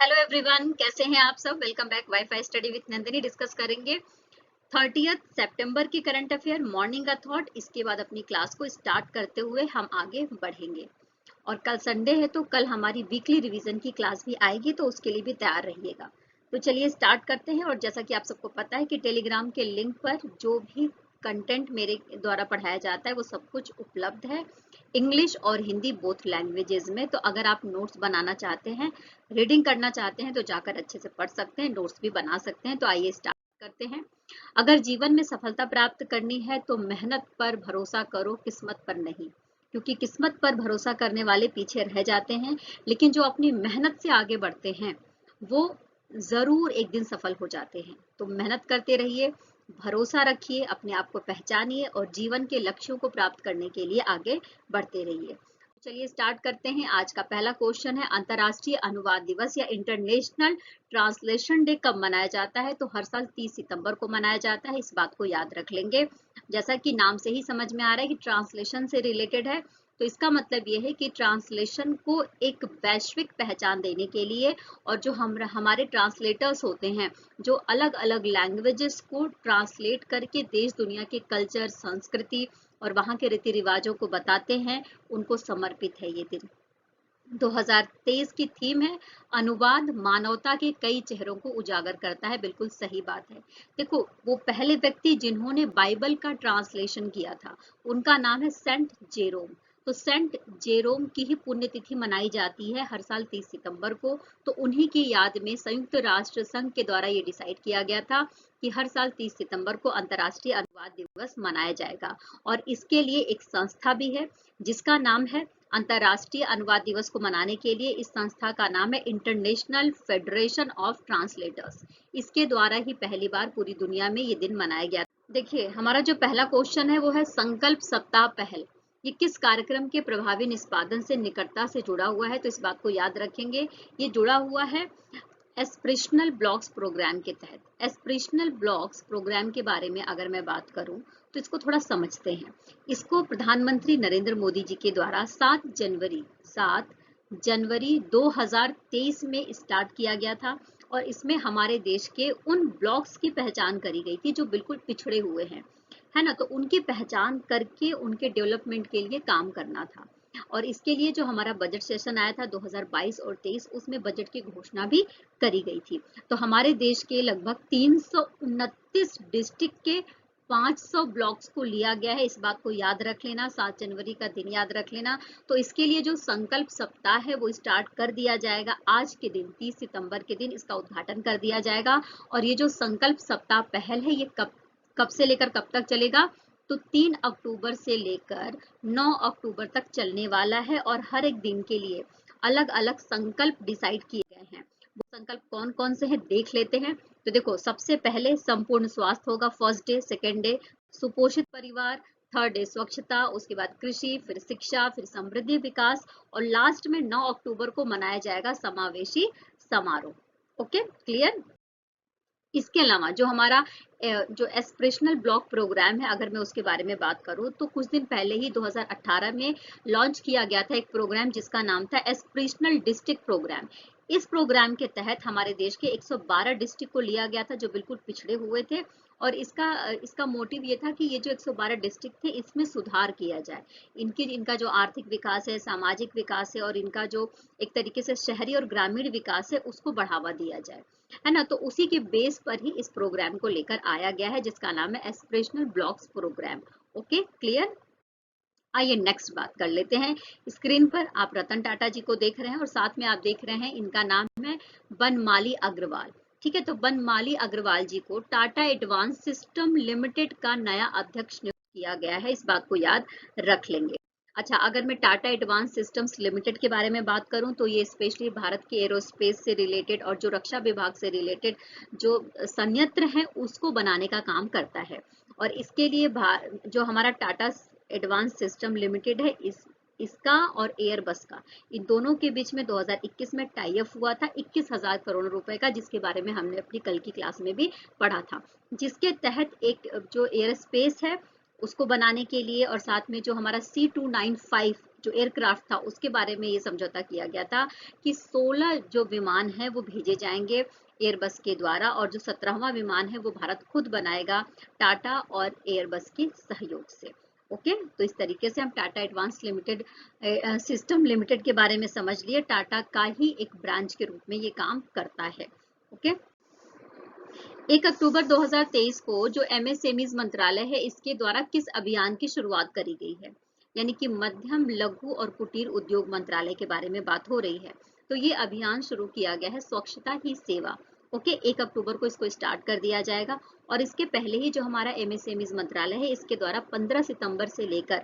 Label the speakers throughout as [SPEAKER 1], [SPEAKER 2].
[SPEAKER 1] Hello everyone, कैसे हैं आप सब। Welcome back wifi study with Nandini. Discuss करेंगे 30 सितंबर की करंट अफेयर, मॉर्निंग का थॉट। इसके बाद अपनी क्लास को स्टार्ट करते हुए हम आगे बढ़ेंगे। और कल संडे है तो कल हमारी वीकली रिवीजन की क्लास भी आएगी, तो उसके लिए भी तैयार रहिएगा। तो चलिए स्टार्ट करते हैं। और जैसा कि आप सबको पता है कि टेलीग्राम के लिंक पर जो भी कंटेंट मेरे द्वारा पढ़ाया जाता है वो सब कुछ उपलब्ध है, इंग्लिश और हिंदी बोथ लैंग्वेजेस में। तो अगर आप नोट्स बनाना चाहते हैं, रीडिंग करना चाहते हैं, तो जाकर अच्छे से पढ़ सकते हैं, नोट्स भी बना सकते हैं। तो आइए स्टार्ट करते हैं। अगर जीवन में सफलता प्राप्त करनी है तो मेहनत पर भरोसा करो, किस्मत पर नहीं। क्योंकि किस्मत पर भरोसा करने वाले पीछे रह जाते हैं, लेकिन जो अपनी मेहनत से आगे बढ़ते हैं वो जरूर एक दिन सफल हो जाते हैं। तो मेहनत करते रहिए, भरोसा रखिए, अपने आप को पहचानिए और जीवन के लक्ष्यों को प्राप्त करने के लिए आगे बढ़ते रहिए। चलिए स्टार्ट करते हैं। आज का पहला क्वेश्चन है, अंतर्राष्ट्रीय अनुवाद दिवस या इंटरनेशनल ट्रांसलेशन डे कब मनाया जाता है। तो हर साल 30 सितंबर को मनाया जाता है, इस बात को याद रख लेंगे। जैसा कि नाम से ही समझ में आ रहा है कि ट्रांसलेशन से रिलेटेड है, तो इसका मतलब ये है कि ट्रांसलेशन को एक वैश्विक पहचान देने के लिए, और जो हमारे ट्रांसलेटर्स होते हैं जो अलग अलग लैंग्वेजेस को ट्रांसलेट करके देश दुनिया के कल्चर, संस्कृति और वहाँ के रीति रिवाजों को बताते हैं, उनको समर्पित है ये दिन। 2023 की थीम है, अनुवाद मानवता के कई चेहरों को उजागर करता है। बिल्कुल सही बात है। देखो, वो पहले व्यक्ति जिन्होंने बाइबल का ट्रांसलेशन किया था, उनका नाम है सेंट जेरोम। तो सेंट जेरोम की ही पुण्यतिथि मनाई जाती है हर साल 30 सितंबर को। तो उन्हीं की याद में संयुक्त राष्ट्र संघ के द्वारा ये डिसाइड किया गया था कि हर साल 30 सितंबर को अंतर्राष्ट्रीय अनुवाद दिवस मनाया जाएगा। और इसके लिए एक संस्था भी है जिसका नाम है, अंतर्राष्ट्रीय अनुवाद दिवस को मनाने के लिए इस संस्था का नाम है इंटरनेशनल फेडरेशन ऑफ ट्रांसलेटर्स। इसके द्वारा ही पहली बार पूरी दुनिया में ये दिन मनाया गया। देखिए, हमारा जो पहला क्वेश्चन है वो है, संकल्प सप्ताह पहल ये किस कार्यक्रम के प्रभावी निष्पादन से निकटता से जुड़ा हुआ है। तो इस बात को याद रखेंगे, ये जुड़ा हुआ है एस्पिरेशनल ब्लॉक्स प्रोग्राम के तहत। एस्पिरेशनल ब्लॉक्स प्रोग्राम के बारे में अगर मैं बात करूं तो इसको थोड़ा समझते हैं। इसको प्रधानमंत्री नरेंद्र मोदी जी के द्वारा 7 जनवरी 2023 में स्टार्ट किया गया था। और इसमें हमारे देश के उन ब्लॉक्स की पहचान करी गई थी जो बिल्कुल पिछड़े हुए हैं, है ना। तो उनकी पहचान करके उनके डेवलपमेंट के लिए काम करना था। और इसके लिए जो हमारा बजट सेशन आया था 2022 और 23, उसमें बजट की घोषणा भी करी गई थी। तो हमारे देश के लगभग 329 डिस्ट्रिक्ट के 500 ब्लॉक्स को लिया गया है। इस बात को याद रख लेना, 7 जनवरी का दिन याद रख लेना। तो इसके लिए जो संकल्प सप्ताह है वो स्टार्ट कर दिया जाएगा आज के दिन, 30 सितंबर के दिन इसका उद्घाटन कर दिया जाएगा। और ये जो संकल्प सप्ताह पहल है ये कब कब से लेकर कब तक चलेगा, तो 3 अक्टूबर से लेकर 9 अक्टूबर तक चलने वाला है। और हर एक दिन के लिए अलग अलग संकल्प डिसाइड किए गए हैं। वो संकल्प कौन कौन से हैं देख लेते हैं। तो देखो, सबसे पहले संपूर्ण स्वास्थ्य होगा, फर्स्ट डे। सेकेंड डे सुपोषित परिवार। थर्ड डे स्वच्छता। उसके बाद कृषि, फिर शिक्षा, फिर समृद्धि विकास। और लास्ट में 9 अक्टूबर को मनाया जाएगा समावेशी समारोह। Okay, clear. इसके अलावा जो हमारा जो एस्पिरेशनल ब्लॉक प्रोग्राम है, अगर मैं उसके बारे में बात करूं तो कुछ दिन पहले ही 2018 में लॉन्च किया गया था एक प्रोग्राम जिसका नाम था एस्पिरेशनल डिस्ट्रिक्ट प्रोग्राम। इस प्रोग्राम के तहत हमारे देश के 112 डिस्ट्रिक्ट को लिया गया था जो बिल्कुल पिछड़े हुए थे। और इसका मोटिव ये था कि ये जो 112 डिस्ट्रिक्ट थे इसमें सुधार किया जाए। इनका जो आर्थिक विकास है, सामाजिक विकास है और इनका जो एक तरीके से शहरी और ग्रामीण विकास है उसको बढ़ावा दिया जाए, है ना। तो उसी के बेस पर ही इस प्रोग्राम को लेकर आया गया है जिसका नाम है aspirational blocks programme. Okay, clear. आइए नेक्स्ट बात कर लेते हैं। स्क्रीन पर आप रतन टाटा जी को देख रहे हैं और साथ में आप देख रहे हैं, इनका नाम है बनमाली अग्रवाल। ठीक है, तो बनमाली अग्रवाल जी को टाटा एडवांस सिस्टम लिमिटेड का नया अध्यक्ष नियुक्त किया गया है। इस बात को याद रख लेंगे। अच्छा, अगर मैं टाटा एडवांस सिस्टम्स लिमिटेड के बारे में बात करूं तो ये स्पेशली भारत के एरोस्पेस से रिलेटेड और जो रक्षा विभाग से रिलेटेड जो संयंत्र है उसको बनाने का काम करता है। और इसके लिए जो हमारा टाटा एडवांस सिस्टम लिमिटेड है, इसका और एयरबस का, इन दोनों के बीच में 2021 में टाई अप हुआ था 21,000 करोड़ रुपए का, जिसके बारे में हमने अपनी कल की क्लास में भी पढ़ा था। जिसके तहत एक जो एयर स्पेस है उसको बनाने के लिए और साथ में जो हमारा C295 जो एयरक्राफ्ट था उसके बारे में ये समझौता किया गया था कि 16 जो विमान हैं वो भेजे जाएंगे एयरबस के द्वारा, और जो 17वां विमान है वो भारत खुद बनाएगा टाटा और एयरबस के सहयोग से। ओके, तो इस तरीके से हम Tata advance limited system limited के बारे में समझ लिए। टाटा का ही एक ब्रांच के रूप में ये काम करता है। ओके, 1 अक्टूबर 2023 को जो एमएसएमईज मंत्रालय है इसके द्वारा किस अभियान की शुरुआत करी गई है, यानी कि मध्यम लघु और कुटीर उद्योग मंत्रालय के बारे में बात हो रही है। तो ये अभियान शुरू किया गया है स्वच्छता ही सेवा। ओके, 1 अक्टूबर को इसको स्टार्ट कर दिया जाएगा, और इसके पहले ही जो हमारा एमएसएमईज मंत्रालय है इसके द्वारा 15 सितंबर से लेकर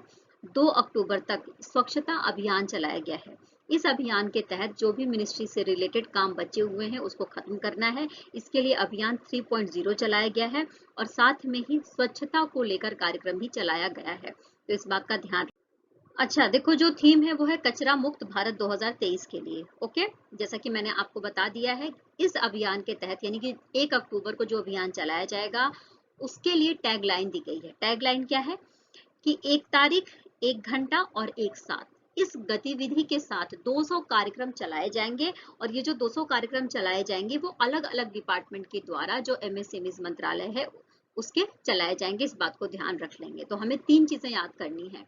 [SPEAKER 1] 2 अक्टूबर तक स्वच्छता अभियान चलाया गया है। इस अभियान के तहत जो भी मिनिस्ट्री से रिलेटेड काम बचे हुए हैं उसको खत्म करना है। इसके लिए अभियान 3.0 चलाया गया है, और साथ में ही स्वच्छता को लेकर कार्यक्रम भी चलाया गया है, तो इस बात का ध्यान। अच्छा देखो, जो थीम है वो है कचरा मुक्त भारत 2023 के लिए। ओके, जैसा कि मैंने आपको बता दिया है, इस अभियान के तहत यानी कि 1 अक्टूबर को जो अभियान चलाया जाएगा उसके लिए टैगलाइन दी गई है। टैगलाइन क्या है कि 1 तारीख, 1 घंटा और 1 साथ, इस गतिविधि के साथ 200 कार्यक्रम चलाए जाएंगे, और ये जो 200 कार्यक्रम चलाए जाएंगे वो अलग अलग डिपार्टमेंट के द्वारा जो एमएसएमईज मंत्रालय है उसके चलाए जाएंगे। इस बात को ध्यान रख लेंगे। तो हमें 3 चीजें याद करनी है।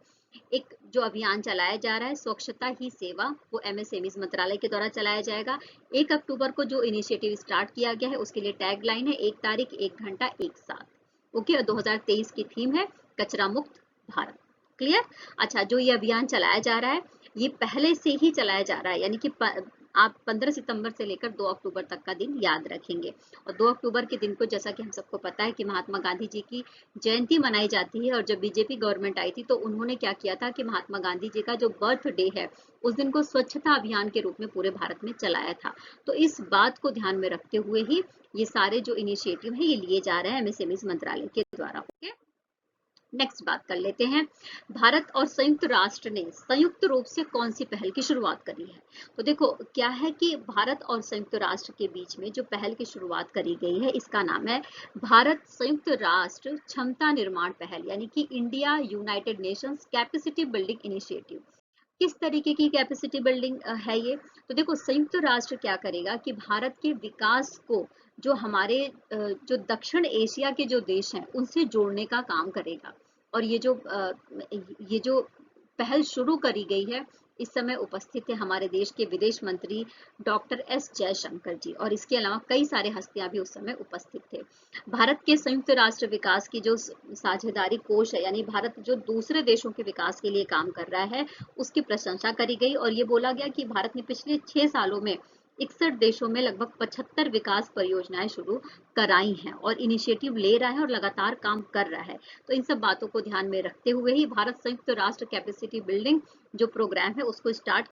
[SPEAKER 1] एक जो अभियान चलाया जा रहा है स्वच्छता ही सेवा, वो एमएसएमईज मंत्रालय के द्वारा चलाया जाएगा। 1 अक्टूबर को जो इनिशिएटिव स्टार्ट किया गया है उसके लिए टैगलाइन है 1 तारीख, 1 घंटा, 1 साथ। ओके, और 2023 की थीम है कचरा मुक्त भारत। क्लियर? अच्छा, जो ये अभियान चलाया जा रहा है ये पहले से ही चलाया जा रहा है, यानी कि आप 15 सितंबर से लेकर 2 अक्टूबर तक का दिन याद रखेंगे। और 2 अक्टूबर के दिन को, जैसा कि हम सबको पता है कि महात्मा गांधी जी की जयंती मनाई जाती है, और जब बीजेपी गवर्नमेंट आई थी तो उन्होंने क्या किया था कि महात्मा गांधी जी का जो बर्थडे है उस दिन को स्वच्छता अभियान के रूप में पूरे भारत में चलाया था। तो इस बात को ध्यान में रखते हुए ही ये सारे जो इनिशिएटिव है ये लिए जा रहे हैं एमएसएमईज मंत्रालय के द्वारा। ओके, नेक्स्ट बात कर लेते हैं, भारत और संयुक्त राष्ट्र ने संयुक्त रूप से कौन सी पहल की शुरुआत करी है। तो देखो क्या है कि भारत और संयुक्त राष्ट्र के बीच में जो पहल की शुरुआत करी गई है इसका नाम है भारत संयुक्त राष्ट्र क्षमता निर्माण पहल, यानी कि India United Nations capacity building initiative. किस तरीके की कैपेसिटी बिल्डिंग है ये? तो देखो, संयुक्त राष्ट्र क्या करेगा कि भारत के विकास को जो हमारे जो दक्षिण एशिया के जो देश हैं उनसे जोड़ने का काम करेगा। और ये जो पहल शुरू करी गई है, इस समय उपस्थित थे हमारे देश के विदेश मंत्री डॉक्टर एस जयशंकर जी, और इसके अलावा कई सारे हस्तियां भी उस समय उपस्थित थे। भारत के संयुक्त राष्ट्र विकास की जो साझेदारी कोष है, यानी भारत जो दूसरे देशों के विकास के लिए काम कर रहा है उसकी प्रशंसा करी गई, और ये बोला गया कि भारत ने पिछले 6 सालों में 61 देशों में लगभग 75 विकास परियोजनाएं शुरू कराई हैं, और इनिशिएटिव ले रहा है और लगातार काम कर रहा है। तो इन सब बातों को ध्यान में रखते हुए ही भारत संयुक्त राष्ट्र कैपेसिटी बिल्डिंग जो प्रोग्राम है उसको स्टार्ट।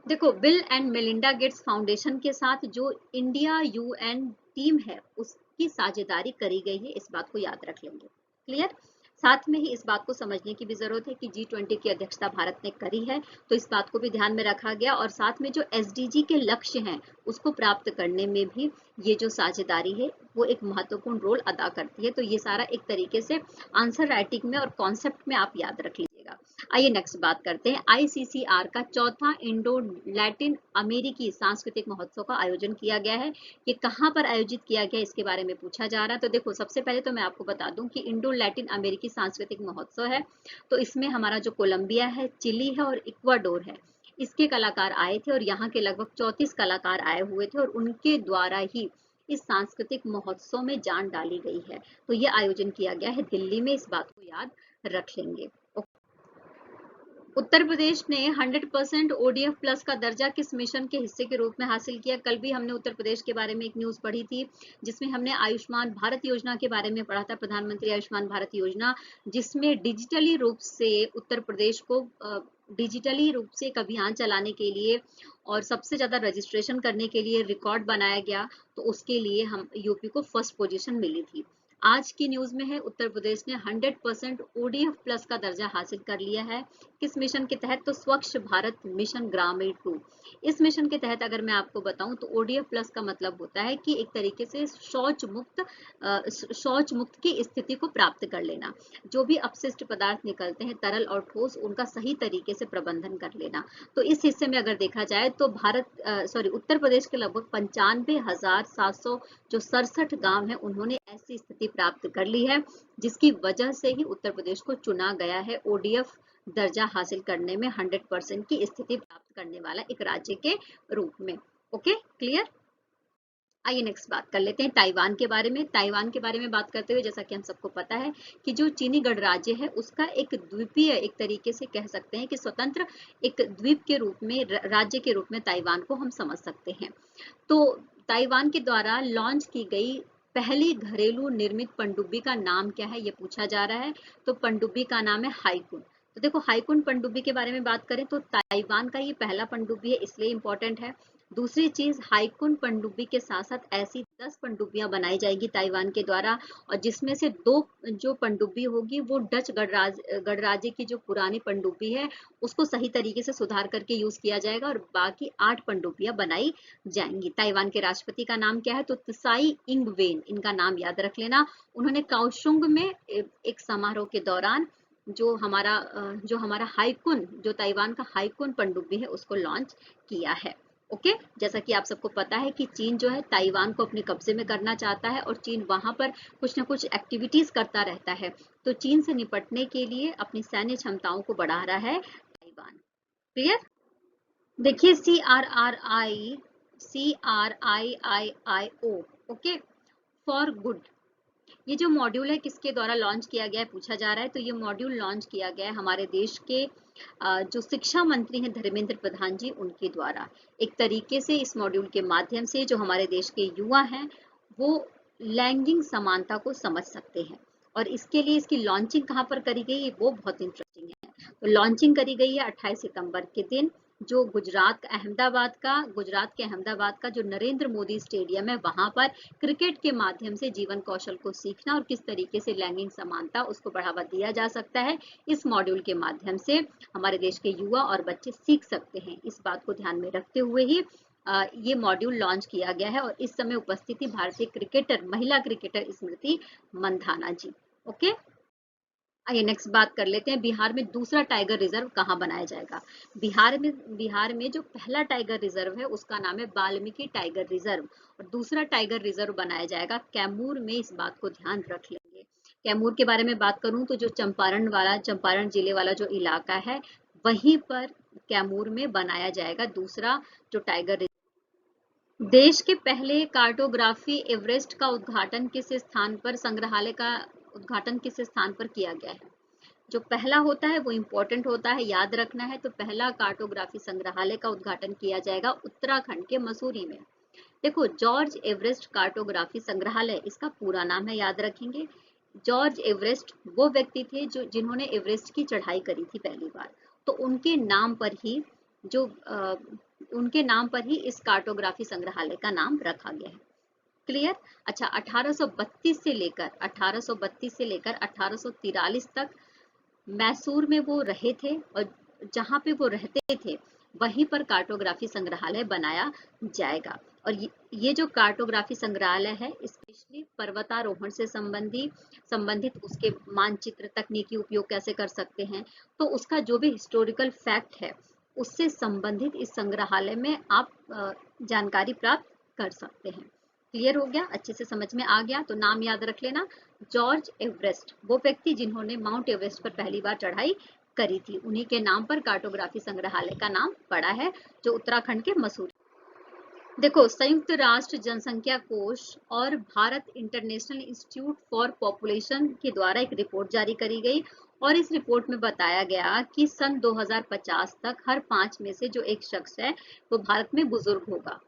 [SPEAKER 1] देखो, bill and Melinda Gates foundation के साथ जो इंडिया यूएन टीम है उसकी साझेदारी करी गई है, इस बात को याद रख लेंगे। क्लियर? साथ में ही इस बात को समझने की भी जरूरत है कि G20 की अध्यक्षता भारत ने करी है, तो इस बात को भी ध्यान में रखा गया, और साथ में जो SDG के लक्ष्य हैं उसको प्राप्त करने में भी ये जो साझेदारी है वो एक महत्वपूर्ण रोल अदा करती है। तो ये सारा एक तरीके से आंसर राइटिंग में और कॉन्सेप्ट में आप याद रख लीजिएगा। आइए नेक्स्ट बात करते हैं। ICCR का चौथा इंडो लैटिन अमेरिकी सांस्कृतिक महोत्सव का आयोजन किया गया है। ये कहाँ पर आयोजित किया गया इसके बारे में पूछा जा रहा है। तो देखो, सबसे पहले तो मैं आपको बता दूं कि इंडो लैटिन अमेरिकी सांस्कृतिक महोत्सव है, तो इसमें हमारा जो कोलंबिया है, चिली है और इक्वाडोर है, इसके कलाकार आए थे, और यहाँ के लगभग 34 कलाकार आए हुए थे, और उनके द्वारा ही इस सांस्कृतिक महोत्सव में जान डाली गई है। तो ये आयोजन किया गया है दिल्ली में, इस बात को याद रख लेंगे। उत्तर प्रदेश ने 100% ODF प्लस का दर्जा किस मिशन के हिस्से के रूप में हासिल किया? कल भी हमने उत्तर प्रदेश के बारे में एक न्यूज पढ़ी थी जिसमें हमने आयुष्मान भारत योजना के बारे में पढ़ा था, प्रधानमंत्री आयुष्मान भारत योजना, जिसमें डिजिटली रूप से उत्तर प्रदेश को डिजिटली रूप से एक अभियान चलाने के लिए और सबसे ज्यादा रजिस्ट्रेशन करने के लिए रिकॉर्ड बनाया गया, तो उसके लिए हम यूपी को फर्स्ट पोजीशन मिली थी। आज की न्यूज में है, उत्तर प्रदेश ने 100% ODF प्लस का दर्जा हासिल कर लिया है। किस मिशन के तहत? तो स्वच्छ भारत मिशन ग्रामीण 2। इस मिशन के तहत अगर मैं आपको बताऊं तो ODF प्लस का मतलब होता है कि एक तरीके से शौच मुक्त की स्थिति को प्राप्त कर लेना। जो भी अपशिष्ट पदार्थ निकलते हैं तरल और ठोस, उनका सही तरीके से प्रबंधन कर लेना। तो इस हिस्से में अगर देखा जाए तो उत्तर प्रदेश के लगभग 95,700 जो 67 गांव है, उन्होंने ऐसी स्थिति प्राप्त कर ली है, जिसकी वजह से ही उत्तर प्रदेश को चुना गया है ODF दर्जा हासिल करने में 100% की स्थिति प्राप्त करने वाला एक राज्य के रूप में। Okay, clear. आइए नेक्स्ट बात कर लेते हैं ताइवान के बारे में। ताइवान के बारे में बात करते हुए जैसा कि हम सबको पता है कि जो चीनी गणराज्य है उसका एक द्वीपीय, एक तरीके से कह सकते हैं कि स्वतंत्र एक द्वीप के रूप में, राज्य के रूप में ताइवान को हम समझ सकते हैं। तो ताइवान के द्वारा लॉन्च की गई पहली घरेलू निर्मित पनडुब्बी का नाम क्या है, ये पूछा जा रहा है। तो पनडुब्बी का नाम है हाईकुन। तो देखो, हाईकुन पनडुब्बी के बारे में बात करें तो ताइवान का ये पहला पनडुब्बी है, इसलिए इंपॉर्टेंट है। दूसरी चीज, हाईकुन पनडुब्बी के साथ साथ ऐसी 10 पनडुब्बियां बनाई जाएगी ताइवान के द्वारा, और जिसमें से 2 जो पनडुब्बी होगी वो डच गणराज्य की जो पुरानी पनडुब्बी है उसको सही तरीके से सुधार करके यूज किया जाएगा, और बाकी 8 पनडुब्बियां बनाई जाएंगी। ताइवान के राष्ट्रपति का नाम क्या है? तो त्साई इंग वेन, इनका नाम याद रख लेना। उन्होंने काओशुंग में एक समारोह के दौरान जो हमारा हाईकुन, जो ताइवान का हाईकुन पनडुब्बी है, उसको लॉन्च किया है। ओके, जैसा कि आप सबको पता है कि चीन जो है ताइवान को अपने कब्जे में करना चाहता है, और चीन वहां पर कुछ ना कुछ एक्टिविटीज करता रहता है। तो चीन से निपटने के लिए अपनी सैन्य क्षमताओं को बढ़ा रहा है ताइवान। क्लियर। देखिए, CRIIIO, ओके, फॉर गुड, ये जो मॉड्यूल है किसके द्वारा लॉन्च किया गया है पूछा जा रहा है। तो ये मॉड्यूल लॉन्च किया गया है हमारे देश के जो शिक्षा मंत्री हैं धर्मेंद्र प्रधान जी, उनके द्वारा। एक तरीके से इस मॉड्यूल के माध्यम से जो हमारे देश के युवा हैं वो लैंगिक समानता को समझ सकते हैं, और इसके लिए इसकी लॉन्चिंग कहाँ पर करी गई वो बहुत इंटरेस्टिंग है। तो लॉन्चिंग करी गई है 28 सितंबर के दिन, जो गुजरात के अहमदाबाद का जो नरेंद्र मोदी स्टेडियम है, वहां पर क्रिकेट के माध्यम से जीवन कौशल को सीखना और किस तरीके से लैंगिक समानता उसको बढ़ावा दिया जा सकता है, इस मॉड्यूल के माध्यम से हमारे देश के युवा और बच्चे सीख सकते हैं। इस बात को ध्यान में रखते हुए ही ये मॉड्यूल लॉन्च किया गया है, और इस समय उपस्थित थी भारतीय महिला क्रिकेटर स्मृति मंधाना जी। ओके, आइए नेक्स्ट बात कर लेते हैं, बिहार में दूसरा टाइगर रिजर्व कहाँ बनाया जाएगा। बिहार में जो पहला टाइगर रिजर्व है उसका नाम है वाल्मीकि टाइगर रिजर्व, और दूसरा टाइगर रिजर्व बनाया जाएगा कैमूर में। इस बात को ध्यान रख लेंगे। कैमूर के बारे में बात करूं तो जो चंपारण जिले वाला जो इलाका है, वहीं पर कैमूर में बनाया जाएगा दूसरा जो टाइगर रिजर्व। देश के पहले कार्टोग्राफी एवरेस्ट का उद्घाटन किस स्थान पर, संग्रहालय का उद्घाटन किस स्थान पर किया गया है? जो पहला होता है वो इम्पोर्टेंट होता है, याद रखना है। तो पहला कार्टोग्राफी संग्रहालय का उद्घाटन किया जाएगा उत्तराखंड के मसूरी में। देखो, जॉर्ज एवरेस्ट कार्टोग्राफी संग्रहालय, इसका पूरा नाम है, याद रखेंगे। जॉर्ज एवरेस्ट वो व्यक्ति थे जो जिन्होंने एवरेस्ट की चढ़ाई करी थी पहली बार, तो जो उनके नाम पर ही इस कार्टोग्राफी संग्रहालय का नाम रखा गया है। क्लियर। अच्छा, 1832 से लेकर 1843 तक मैसूर में वो रहे थे, और जहाँ पे वो रहते थे वहीं पर कार्टोग्राफी संग्रहालय बनाया जाएगा। और ये जो कार्टोग्राफी संग्रहालय है स्पेशली पर्वतारोहण से संबंधित उसके मानचित्र, तकनीकी उपयोग कैसे कर सकते हैं, तो उसका जो भी हिस्टोरिकल फैक्ट है उससे संबंधित इस संग्रहालय में आप जानकारी प्राप्त कर सकते हैं। क्लियर हो गया, अच्छे से समझ में आ गया। तो नाम याद रख लेना, जॉर्ज एवरेस्ट वो व्यक्ति जिन्होंने माउंट एवरेस्ट पर पहली बार चढ़ाई करी थी, उन्हीं के नाम पर कार्टोग्राफी संग्रहालय का नाम पड़ा है, जो उत्तराखंड के मसूरी। देखो, संयुक्त राष्ट्र जनसंख्या कोष और Bharat international institute for population के द्वारा एक रिपोर्ट जारी करी गई, और इस रिपोर्ट में बताया गया कि सन 2050 तक हर 5 में से जो एक शख्स है वो भारत में बुजुर्ग होगा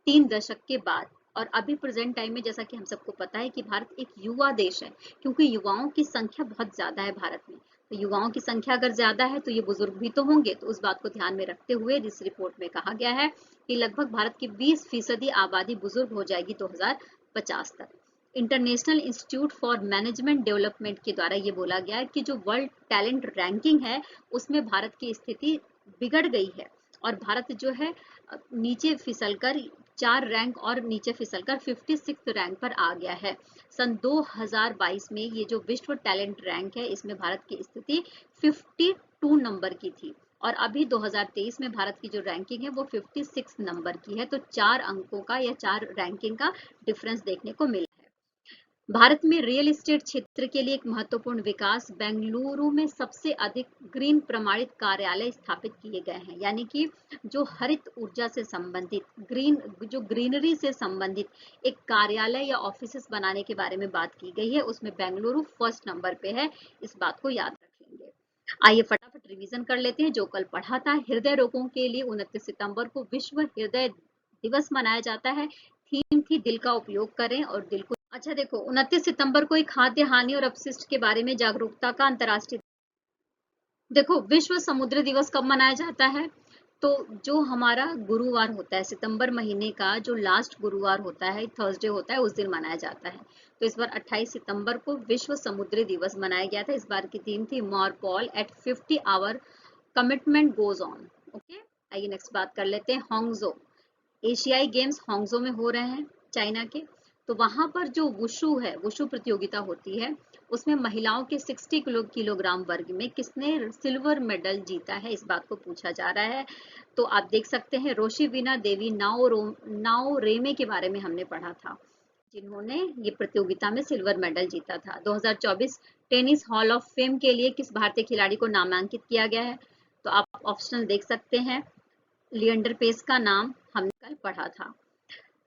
[SPEAKER 1] 3 दशक के बाद। और अभी प्रेजेंट टाइम में जैसा कि हम सबको पता है कि भारत एक युवा देश है, क्योंकि युवाओं की संख्या बहुत ज्यादा है भारत में। तो युवाओं की संख्या अगर ज्यादा है तो ये बुजुर्ग भी तो होंगे, तो उस बात को ध्यान में रखते हुए इस रिपोर्ट में कहा गया है कि लगभग भारत की 20% आबादी बुजुर्ग हो जाएगी 2050 तक। International institute for management development के द्वारा ये बोला गया है कि जो वर्ल्ड टैलेंट रैंकिंग है उसमें भारत की स्थिति बिगड़ गई है और भारत जो है नीचे फिसलकर 4 रैंक और नीचे फिसलकर 56 रैंक पर आ गया है। सन 2022 में ये जो विश्व टैलेंट रैंक है इसमें भारत की स्थिति 52 नंबर की थी और अभी 2023 में भारत की जो रैंकिंग है वो 56 नंबर की है। तो 4 अंकों का या 4 रैंकिंग का डिफरेंस देखने को मिला है। भारत में रियल एस्टेट क्षेत्र के लिए एक महत्वपूर्ण विकास, बेंगलुरु में सबसे अधिक ग्रीन प्रमाणित कार्यालय स्थापित किए गए हैं। यानी कि जो हरित ऊर्जा से संबंधित ग्रीनरी से संबंधित एक कार्यालय या ऑफिसेस बनाने के बारे में बात की गई है, उसमें बेंगलुरु फर्स्ट नंबर पे है। इस बात को याद रख लेंगे। आइए फटाफट रिवीजन कर लेते हैं जो कल पढ़ा था। हृदय रोगों के लिए 29 सितंबर को विश्व हृदय दिवस मनाया जाता है। थीम थी दिल का उपयोग करें और दिल को। अच्छा देखो, 29 सितंबर को एक खाद्य हानि और अपशिष्ट के बारे में जागरूकता का अंतर्राष्ट्रीय। देखो, विश्व समुद्र दिवस कब मनाया जाता है? तो जो हमारा गुरुवार होता है, सितंबर महीने का जो लास्ट गुरुवार होता है, थर्सडे होता है, उस दिन मनाया जाता है। तो इस बार 28 सितंबर को विश्व समुद्री दिवस मनाया गया था। इस बार की थीम थी more power at 50 our commitment goes on. Okay, आइए नेक्स्ट बात कर लेते हैं। हांगझो एशियाई गेम्स हांगझो में हो रहे हैं, चाइना के। तो वहां पर जो वुशु है, वुशु प्रतियोगिता होती है, उसमें महिलाओं के 60 किलोग्राम वर्ग में किसने सिल्वर मेडल जीता है, इस बात को पूछा जा रहा है। तो आप देख सकते हैं रोशिबिना देवी नाओ रेमे के बारे में हमने पढ़ा था, जिन्होंने ये प्रतियोगिता में सिल्वर मेडल जीता था। 2024 टेनिस हॉल ऑफ फेम के लिए किस भारतीय खिलाड़ी को नामांकित किया गया है? तो आप ऑप्शनल देख सकते हैं। लिएंडर पेस का नाम हमने कल पढ़ा था।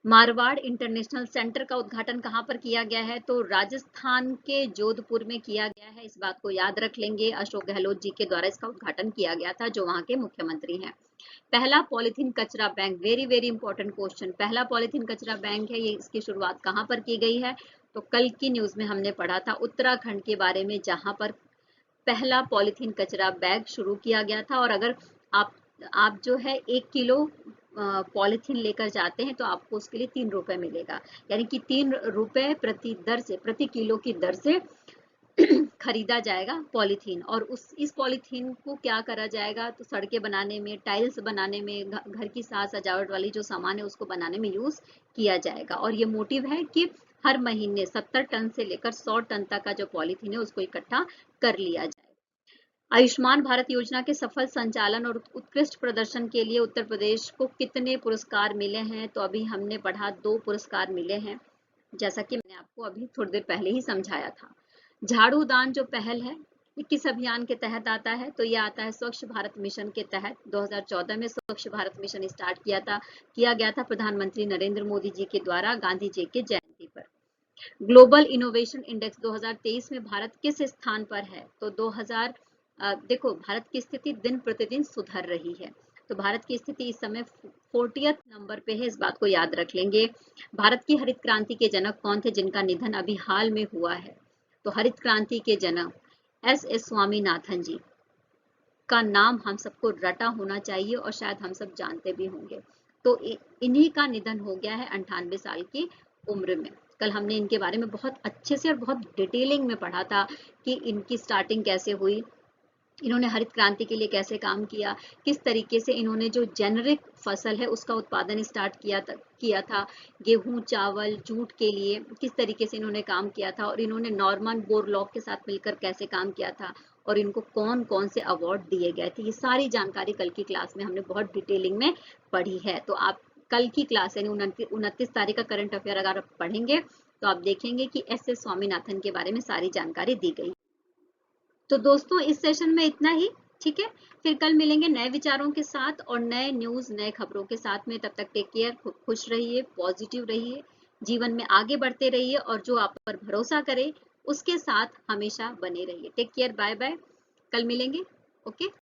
[SPEAKER 1] मारवाड़ इंटरनेशनल सेंटर का उद्घाटन कहाँ पर किया गया है? तो राजस्थान के जोधपुर में किया गया है। इस बात को याद रख लेंगे। अशोक गहलोत जी के द्वारा इसका उद्घाटन किया गया था, जो वहाँ के मुख्यमंत्री हैं। पहला पॉलिथीन कचरा bank, very very important question. पहला पॉलिथीन कचरा बैंक है, ये इसकी शुरुआत कहाँ पर की गई है? तो कल की न्यूज में हमने पढ़ा था उत्तराखंड के बारे में, जहाँ पर पहला पॉलिथीन कचरा बैग शुरू किया गया था। और अगर आप जो है 1 किलो पॉलिथीन लेकर जाते हैं तो आपको उसके लिए 3 रुपए मिलेगा। यानी कि 3 रुपए प्रति किलो की दर से खरीदा जाएगा पॉलीथीन। और इस पॉलीथीन को क्या करा जाएगा? तो सड़कें बनाने में, टाइल्स बनाने में, घर की साज सजावट वाली जो सामान है उसको बनाने में यूज किया जाएगा। और ये मोटिव है कि हर महीने 70 टन से लेकर 100 टन तक का जो पॉलीथीन है उसको इकट्ठा कर लिया जाए। आयुष्मान भारत योजना के सफल संचालन और उत्कृष्ट प्रदर्शन के लिए उत्तर प्रदेश को कितने पुरस्कार मिले हैं? तो अभी हमने पढ़ा 2 पुरस्कार मिले हैं, जैसा कि मैंने आपको अभी थोड़ी देर पहले ही समझाया था। झाड़ू दान जो पहल है, ये किस अभियान के तहत आता है? तो ये आता है स्वच्छ भारत मिशन के तहत। 2014 में स्वच्छ भारत मिशन स्टार्ट किया गया था प्रधानमंत्री नरेंद्र मोदी जी के द्वारा, गांधी जी के जयंती पर। ग्लोबल इनोवेशन इंडेक्स 2023 में भारत किस स्थान पर है? तो देखो, भारत की स्थिति दिन प्रतिदिन सुधर रही है। तो भारत की स्थिति इस समय 40th नंबर पे है, इस बात को याद रख लेंगे। भारत की हरित क्रांति के जनक कौन थे, जिनका निधन अभी हाल में हुआ है? तो हरित क्रांति के जनक एस स्वामीनाथन जी का नाम हम सबको रटा होना चाहिए और शायद हम सब जानते भी होंगे। तो इन्हीं का निधन हो गया है 98 साल की उम्र में। कल हमने इनके बारे में बहुत अच्छे से और बहुत डिटेलिंग में पढ़ा था कि इनकी स्टार्टिंग कैसे हुई, इन्होंने हरित क्रांति के लिए कैसे काम किया, किस तरीके से इन्होंने जो जेनेरिक फसल है उसका उत्पादन स्टार्ट किया था, गेहूं, चावल, जूट के लिए किस तरीके से इन्होंने काम किया था, और इन्होंने नॉर्मन बोरलॉग के साथ मिलकर कैसे काम किया था, और इनको कौन कौन से अवार्ड दिए गए थे। ये सारी जानकारी कल की क्लास में हमने बहुत डिटेलिंग में पढ़ी है। तो आप कल की क्लास यानी 29 तारीख का करंट अफेयर अगर आप पढ़ेंगे तो आप देखेंगे कि एस स्वामीनाथन के बारे में सारी जानकारी दी गई। तो दोस्तों, इस सेशन में इतना ही, ठीक है। फिर कल मिलेंगे नए विचारों के साथ और नए न्यूज, नए खबरों के साथ में। तब तक टेक केयर, खुश रहिए, पॉजिटिव रहिए, जीवन में आगे बढ़ते रहिए और जो आप पर भरोसा करे उसके साथ हमेशा बने रहिए। टेक केयर, बाय बाय, कल मिलेंगे। ओके।